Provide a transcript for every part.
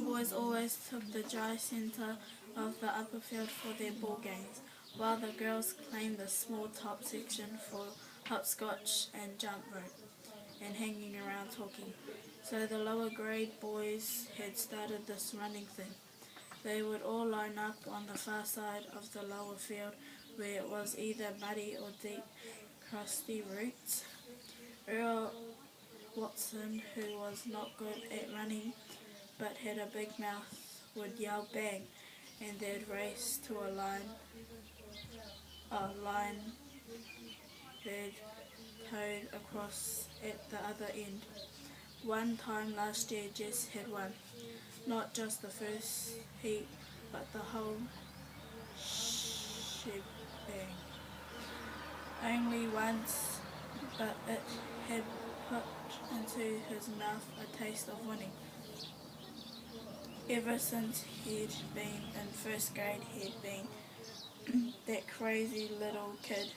boys always took the dry centre of the upper field for their ball games, while the girls claimed the small top section for hopscotch and jump rope, and hanging around talking. So the lower grade boys had started this running thing. They would all line up on the far side of the lower field where it was either muddy or deep, crusty roots. Earl Watson, who was not good at running but had a big mouth, would yell bang, and they'd race to a line they'd towed across at the other end. One time last year Jess had won, not just the first heat, but the whole shebang. Only once, but it had put into his mouth a taste of winning. Ever since he'd been in first grade, he'd been that crazy little kid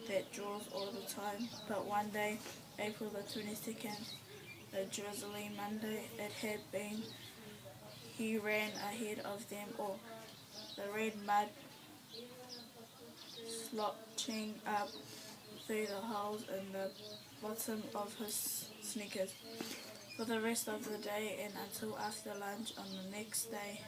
that draws all the time. But one day, April the 22nd, a drizzly Monday it had been, he ran ahead of them all, the red mud sloshing up through the holes in the bottom of his sneakers. For the rest of the day and until after lunch on the next day,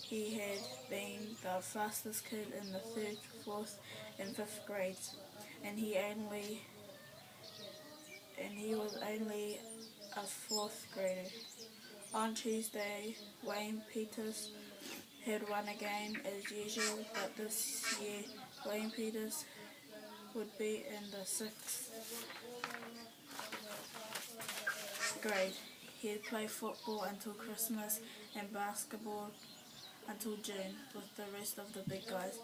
he had been the fastest kid in the 3rd, 4th and 5th grades, and he was only a 4th grader. On Tuesday, Wayne Peters had won again as usual, but this year Wayne Peters would be in the 6th grade. He'd play football until Christmas and basketball until June with the rest of the big guys.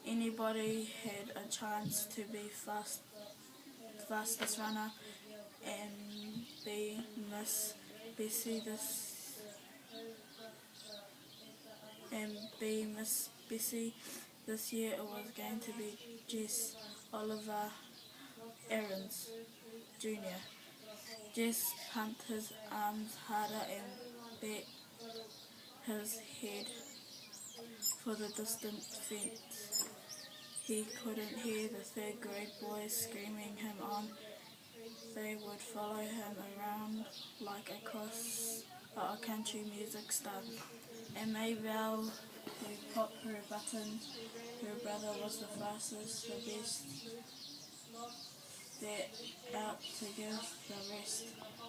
Anybody had a chance to be fastest runner and be Miss Bessie this year. It was going to be Jess Oliver Aarons Jr. Jess pumped his arms harder and bet his head for the distant fence. He couldn't hear the 3rd grade boys screaming him on. They would follow him around like a country music star. And Maybelle, who popped her buttons, her brother was the fastest, the best, that out to give the rest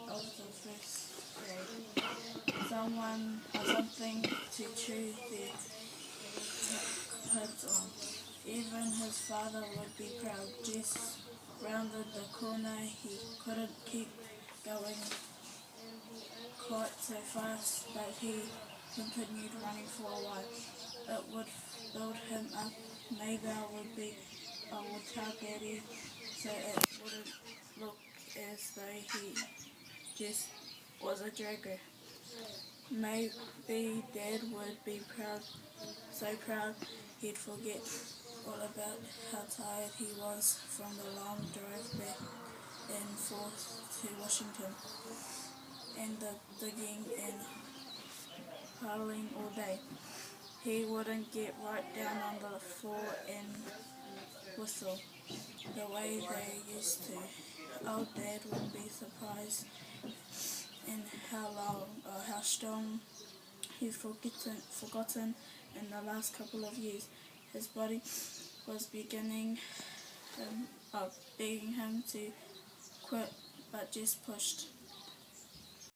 of the 1st grade something to chew their heads on. Even his father would be proud. Jess rounded the corner. He couldn't keep going quite so fast, but he continued running for a while. It would build him up. Maybelle would tell Daddy so it wouldn't look as though he just was a dragger. Maybe Dad would be proud, so proud he'd forget all about how tired he was from the long drive back and forth to Washington, and the digging and howling all day. He wouldn't get right down on the floor and whistle the way they used to. Old Dad would be surprised in how strong he's forgotten in the last couple of years. His body was begging him to quit, but just pushed.